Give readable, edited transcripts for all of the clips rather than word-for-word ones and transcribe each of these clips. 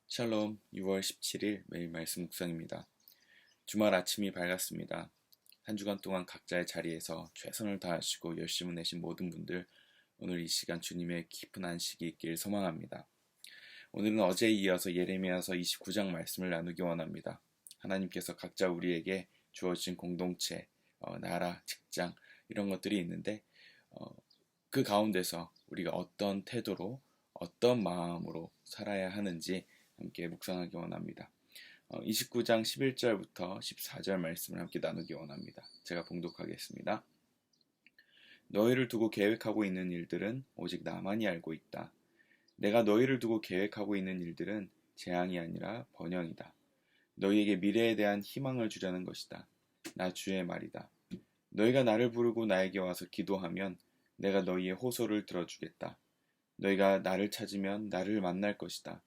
샬롬 6월 17일 매일 말씀 묵상입니다. 주말 아침이 밝았습니다. 한 주간 동안 각자의 자리에서 최선을 다하시고 열심을 내신 모든 분들 오늘 이 시간 주님의 깊은 안식이 있길 소망합니다. 오늘은 어제에 이어서 예레미야서 29장 말씀을 나누기 원합니다. 하나님께서 각자 우리에게 주어진 공동체, 나라, 직장 이런 것들이 있는데 그 가운데서 우리가 어떤 태도로 어떤 마음으로 살아야 하는지 함께 묵상하기 원합니다. 29장 11절부터 14절 말씀을 함께 나누기 원합니다. 제가 봉독하겠습니다. 너희를 두고 계획하고 있는 일들은 오직 나만이 알고 있다. 내가 너희를 두고 계획하고 있는 일들은 재앙이 아니라 번영이다. 너희에게 미래에 대한 희망을 주려는 것이다. 나 주의 말이다. 너희가 나를 부르고 나에게 와서 기도하면 내가 너희의 호소를 들어주겠다. 너희가 나를 찾으면 나를 만날 것이다.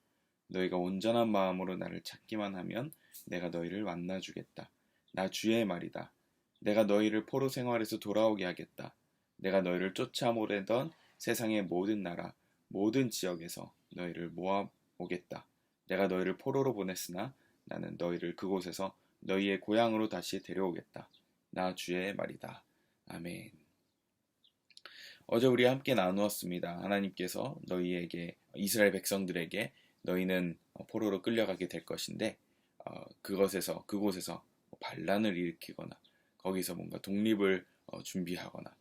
너희가 온전한 마음으로 나를 찾기만 하면 내가 너희를 만나주겠다. 나 주의 말이다. 내가 너희를 포로 생활에서 돌아오게 하겠다. 내가 너희를 쫓아보내던 세상의 모든 나라, 모든 지역에서 너희를 모아오겠다. 내가 너희를 포로로 보냈으나 나는 너희를 그곳에서 너희의 고향으로 다시 데려오겠다. 나 주의 말이다. 아멘. 어제 우리 함께 나누었습니다. 하나님께서 너희에게 이스라엘 백성들에게 너희는 포로로 끌려가게 될 것인데 그곳에서 반란을 일으키거나 거기서 뭔가 독립을 준비하거나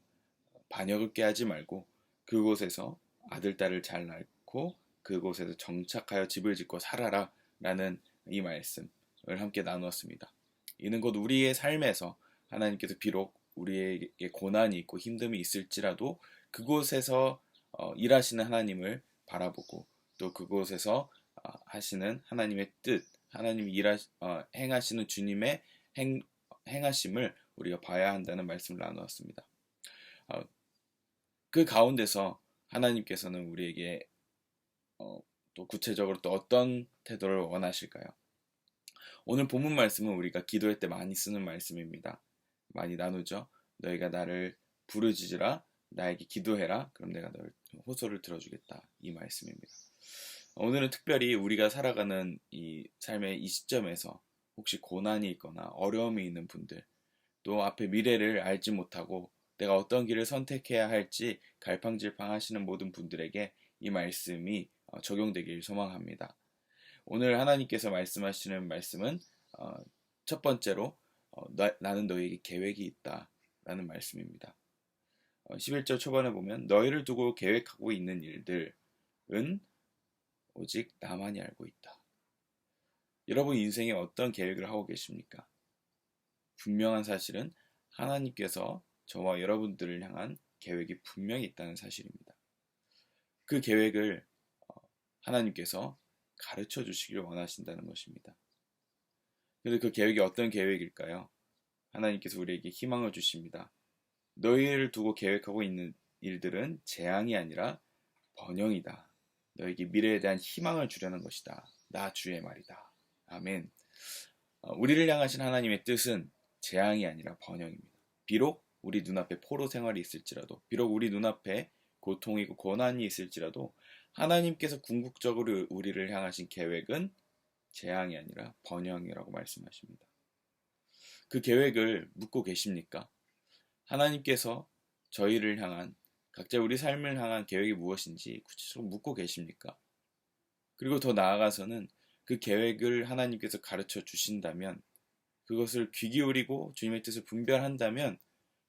반역을 깨하지 말고 그곳에서 아들 딸을 잘 낳고 그곳에서 정착하여 집을 짓고 살아라 라는 이 말씀을 함께 나누었습니다. 이는 곧 우리의 삶에서 하나님께서 비록 우리에게 고난이 있고 힘듦이 있을지라도 그곳에서 일하시는 하나님을 바라보고 또 그곳에서 하시는 하나님의 뜻, 하나님이 행하시는 주님의 행하심을 우리가 봐야 한다는 말씀을 나누었습니다. 그 가운데서 하나님께서는 우리에게 또 구체적으로 또 어떤 태도를 원하실까요? 오늘 본문 말씀은 우리가 기도할 때 많이 쓰는 말씀입니다. 많이 나누죠. 너희가 나를 부르짖으라, 나에게 기도해라, 그럼 내가 너를 호소를 들어주겠다. 이 말씀입니다. 오늘은 특별히 우리가 살아가는 이 삶의 이 시점에서 혹시 고난이 있거나 어려움이 있는 분들, 또 앞에 미래를 알지 못하고 내가 어떤 길을 선택해야 할지 갈팡질팡 하시는 모든 분들에게 이 말씀이 적용되길 소망합니다. 오늘 하나님께서 말씀하시는 말씀은 첫 번째로 나는 너희에게 계획이 있다 라는 말씀입니다. 11절 초반에 보면 너희를 두고 계획하고 있는 일들은 오직 나만이 알고 있다. 여러분 인생에 어떤 계획을 하고 계십니까? 분명한 사실은 하나님께서 저와 여러분들을 향한 계획이 분명히 있다는 사실입니다. 그 계획을 하나님께서 가르쳐 주시길 원하신다는 것입니다. 그런데 그 계획이 어떤 계획일까요? 하나님께서 우리에게 희망을 주십니다. 너희를 두고 계획하고 있는 일들은 재앙이 아니라 번영이다. 너에게 미래에 대한 희망을 주려는 것이다. 나 주의 말이다. 아멘. 우리를 향하신 하나님의 뜻은 재앙이 아니라 번영입니다. 비록 우리 눈앞에 포로 생활이 있을지라도, 비록 우리 눈앞에 고통이고 고난이 있을지라도 하나님께서 궁극적으로 우리를 향하신 계획은 재앙이 아니라 번영이라고 말씀하십니다. 그 계획을 묻고 계십니까? 하나님께서 저희를 향한 각자 우리 삶을 향한 계획이 무엇인지 구체적으로 묻고 계십니까? 그리고 더 나아가서는 그 계획을 하나님께서 가르쳐 주신다면 그것을 귀 기울이고 주님의 뜻을 분별한다면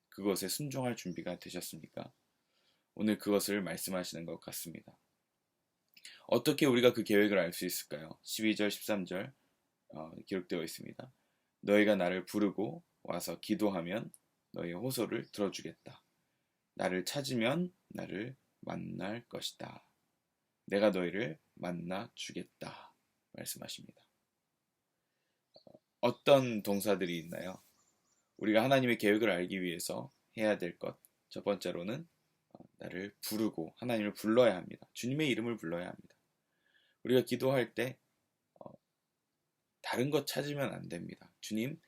그것에 순종할 준비가 되셨습니까? 오늘 그것을 말씀하시는 것 같습니다. 어떻게 우리가 그 계획을 알 수 있을까요? 12절, 13절 기록되어 있습니다. 너희가 나를 부르고 와서 기도하면 너희의 호소를 들어주겠다. 나를 찾으면 나를 만날 것이다. 내가 너희를 만나 주겠다. 말씀하십니다. 어떤 동사들이 있나요? 우리가 하나님의 계획을 알기 위해서 해야 될 것. 첫 번째로는 나를 부르고 하나님을 불러야 합니다. 주님의 이름을 불러야 합니다. 우리가 기도할 때 다른 것 찾으면 안 됩니다. 주님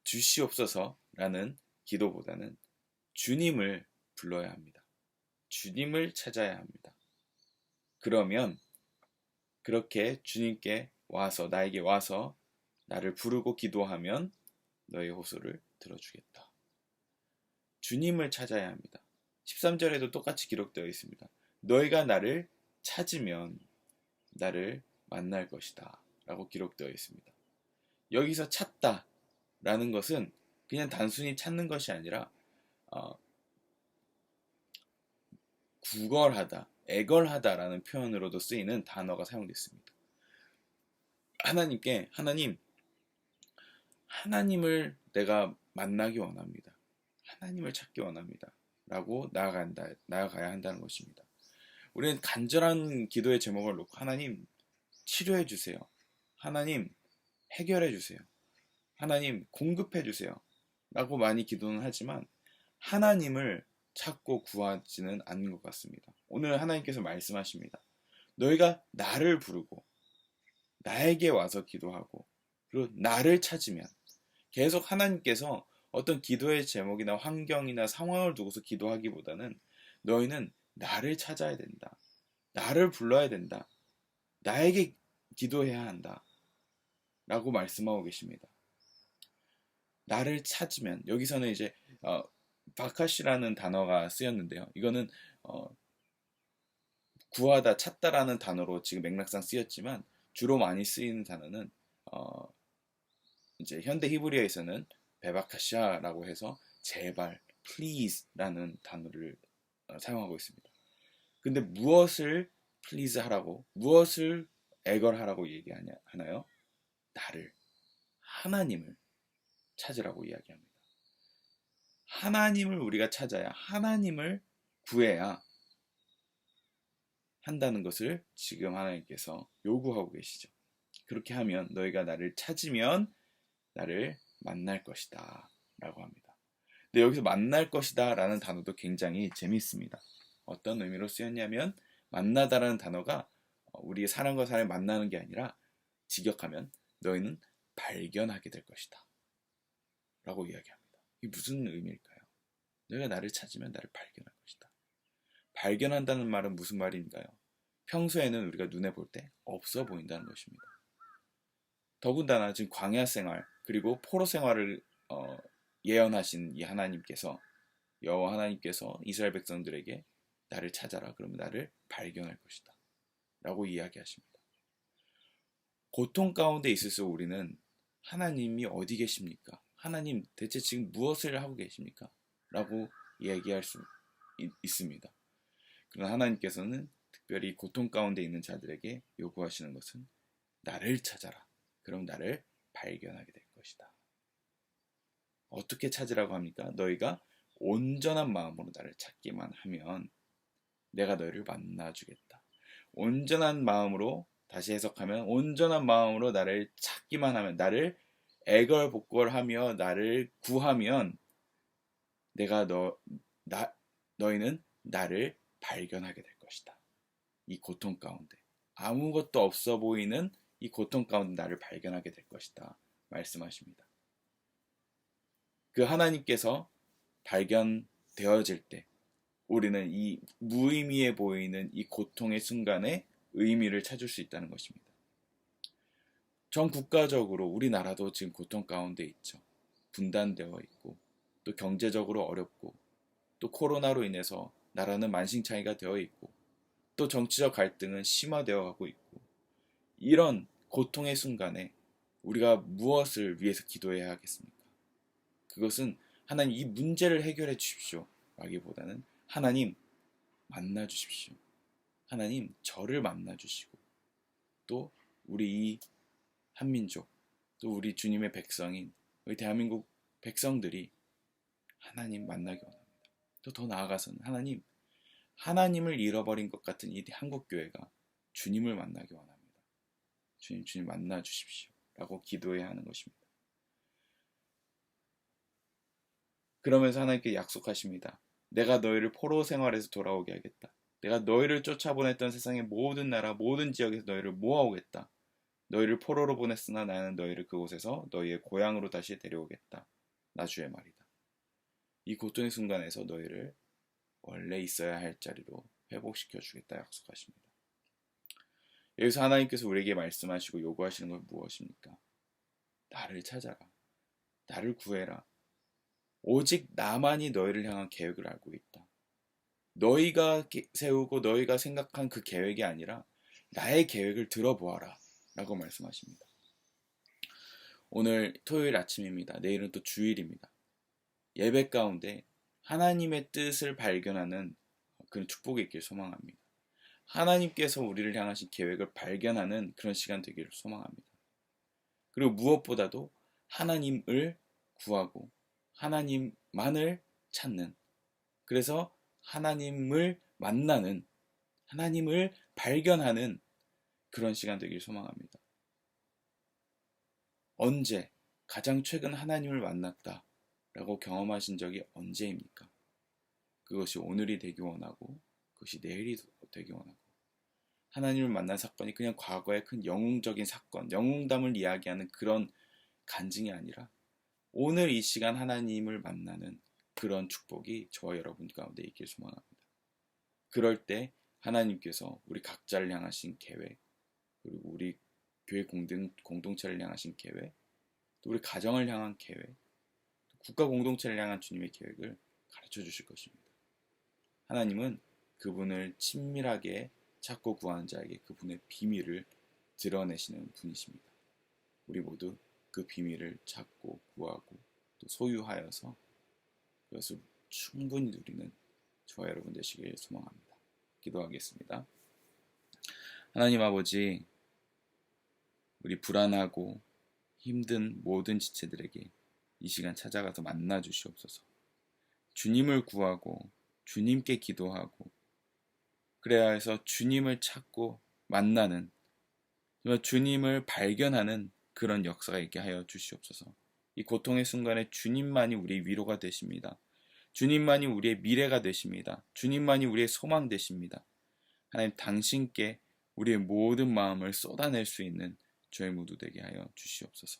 주시옵소서라는 기도보다는 주님을 불러야 합니다. 주님을 찾아야 합니다. 그러면 그렇게 주님께 와서 나에게 와서 나를 부르고 기도하면 너의 호소를 들어주겠다. 주님을 찾아야 합니다. 13절에도 똑같이 기록되어 있습니다. 너희가 나를 찾으면 나를 만날 것이다 라고 기록되어 있습니다. 여기서 찾다 라는 것은 그냥 단순히 찾는 것이 아니라 구걸하다, 애걸하다 라는 표현으로도 쓰이는 단어가 사용됐습니다. 하나님을 내가 만나기 원합니다. 하나님을 찾기 원합니다. 라고 나아가야 한다는 것입니다. 우리는 간절한 기도의 제목을 놓고 하나님 치료해 주세요. 하나님 해결해 주세요. 하나님 공급해 주세요. 라고 많이 기도는 하지만 하나님을 찾고 구하지는 않는 것 같습니다. 오늘 하나님께서 말씀하십니다. 너희가 나를 부르고 나에게 와서 기도하고 그리고 나를 찾으면 계속 하나님께서 어떤 기도의 제목이나 환경이나 상황을 두고서 기도하기보다는 너희는 나를 찾아야 된다. 나를 불러야 된다. 나에게 기도해야 한다. 라고 말씀하고 계십니다. 나를 찾으면 여기서는 이제 바카시라는 단어가 쓰였는데요. 이거는 구하다, 찾다라는 단어로 지금 맥락상 쓰였지만 주로 많이 쓰이는 단어는 이제 현대 히브리어에서는 베바카샤라고 해서 제발, please라는 단어를 사용하고 있습니다. 근데 무엇을 please 하라고, 무엇을 애걸하라고 얘기하나요? 나를, 하나님을 찾으라고 이야기합니다. 하나님을 우리가 찾아야, 하나님을 구해야 한다는 것을 지금 하나님께서 요구하고 계시죠. 그렇게 하면 너희가 나를 찾으면 나를 만날 것이다 라고 합니다. 근데 여기서 만날 것이다 라는 단어도 굉장히 재미있습니다. 어떤 의미로 쓰였냐면 만나다라는 단어가 우리의 사람과 사람을 만나는 게 아니라 직역하면 너희는 발견하게 될 것이다 라고 이야기합니다. 이게 무슨 의미일까요? 너희가 나를 찾으면 나를 발견할 것이다. 발견한다는 말은 무슨 말인가요? 평소에는 우리가 눈에 볼 때 없어 보인다는 것입니다. 더군다나 지금 광야 생활 그리고 포로 생활을 예언하신 이 하나님께서 여호와 하나님께서 이스라엘 백성들에게 나를 찾아라 그러면 나를 발견할 것이다 라고 이야기하십니다. 고통 가운데 있을수록 우리는 하나님이 어디 계십니까? 하나님 대체 지금 무엇을 하고 계십니까? 라고 이야기할 수 있습니다. 그러나 하나님께서는 특별히 고통 가운데 있는 자들에게 요구하시는 것은 나를 찾아라. 그럼 나를 발견하게 될 것이다. 어떻게 찾으라고 합니까? 너희가 온전한 마음으로 나를 찾기만 하면 내가 너희를 만나주겠다. 온전한 마음으로, 다시 해석하면 온전한 마음으로 나를 찾기만 하면, 나를 애걸복걸하며 나를 구하면 너희는 나를 발견하게 될 것이다. 이 고통 가운데 아무것도 없어 보이는 이 고통 가운데 나를 발견하게 될 것이다 말씀하십니다. 그 하나님께서 발견되어질 때 우리는 이 무의미해 보이는 이 고통의 순간에 의미를 찾을 수 있다는 것입니다. 전 국가적으로 우리나라도 지금 고통 가운데 있죠. 분단되어 있고 또 경제적으로 어렵고 또 코로나로 인해서 나라는 만신창이가 되어 있고 또 정치적 갈등은 심화되어 가고 있고 이런 고통의 순간에 우리가 무엇을 위해서 기도해야 하겠습니까? 그것은 하나님 이 문제를 해결해 주십시오 라기보다는 하나님 만나 주십시오. 하나님 저를 만나 주시고 또 우리 이 한민족 또 우리 주님의 백성인 우리 대한민국 백성들이 하나님 만나기 원합니다. 또 더 나아가서는 하나님을 잃어버린 것 같은 이 한국교회가 주님을 만나기 원합니다. 주님 만나 주십시오 라고 기도해야 하는 것입니다. 그러면서 하나님께 약속하십니다. 내가 너희를 포로 생활에서 돌아오게 하겠다. 내가 너희를 쫓아보냈던 세상의 모든 나라 모든 지역에서 너희를 모아오겠다. 너희를 포로로 보냈으나 나는 너희를 그곳에서 너희의 고향으로 다시 데려오겠다. 나 주의 말이다. 이 고통의 순간에서 너희를 원래 있어야 할 자리로 회복시켜 주겠다 약속하십니다. 여기서 하나님께서 우리에게 말씀하시고 요구하시는 건 무엇입니까? 나를 찾아라. 나를 구해라. 오직 나만이 너희를 향한 계획을 알고 있다. 너희가 세우고 너희가 생각한 그 계획이 아니라 나의 계획을 들어보아라. 라고 말씀하십니다. 오늘 토요일 아침입니다. 내일은 또 주일입니다. 예배 가운데 하나님의 뜻을 발견하는 그런 축복이 있길 소망합니다. 하나님께서 우리를 향하신 계획을 발견하는 그런 시간 되기를 소망합니다. 그리고 무엇보다도 하나님을 구하고 하나님만을 찾는, 그래서 하나님을 만나는, 하나님을 발견하는 그런 시간 되기를 소망합니다. 언제 가장 최근 하나님을 만났다 라고 경험하신 적이 언제입니까? 그것이 오늘이 되기 원하고 그것이 내일이 되기 원하고, 하나님을 만난 사건이 그냥 과거의 큰 영웅적인 사건, 영웅담을 이야기하는 그런 간증이 아니라 오늘 이 시간 하나님을 만나는 그런 축복이 저와 여러분 가운데 있길 소망합니다. 그럴 때 하나님께서 우리 각자를 향하신 계획, 그리고 우리 교회 공동체를 향하신 계획, 또 우리 가정을 향한 계획, 국가 공동체를 향한 주님의 계획을 가르쳐 주실 것입니다. 하나님은 그분을 친밀하게 찾고 구하는 자에게 그분의 비밀을 드러내시는 분이십니다. 우리 모두 그 비밀을 찾고 구하고 또 소유하여서 그것을 충분히 누리는 저와 여러분 되시길 소망합니다. 기도하겠습니다. 하나님 아버지, 우리 불안하고 힘든 모든 지체들에게 이 시간 찾아가서 만나 주시옵소서. 주님을 구하고 주님께 기도하고 그래야 해서 주님을 찾고 만나는, 주님을 발견하는 그런 역사가 있게 하여 주시옵소서. 이 고통의 순간에 주님만이 우리의 위로가 되십니다. 주님만이 우리의 미래가 되십니다. 주님만이 우리의 소망 되십니다. 하나님, 당신께 우리의 모든 마음을 쏟아낼 수 있는 저희 모두 되게 하여 주시옵소서.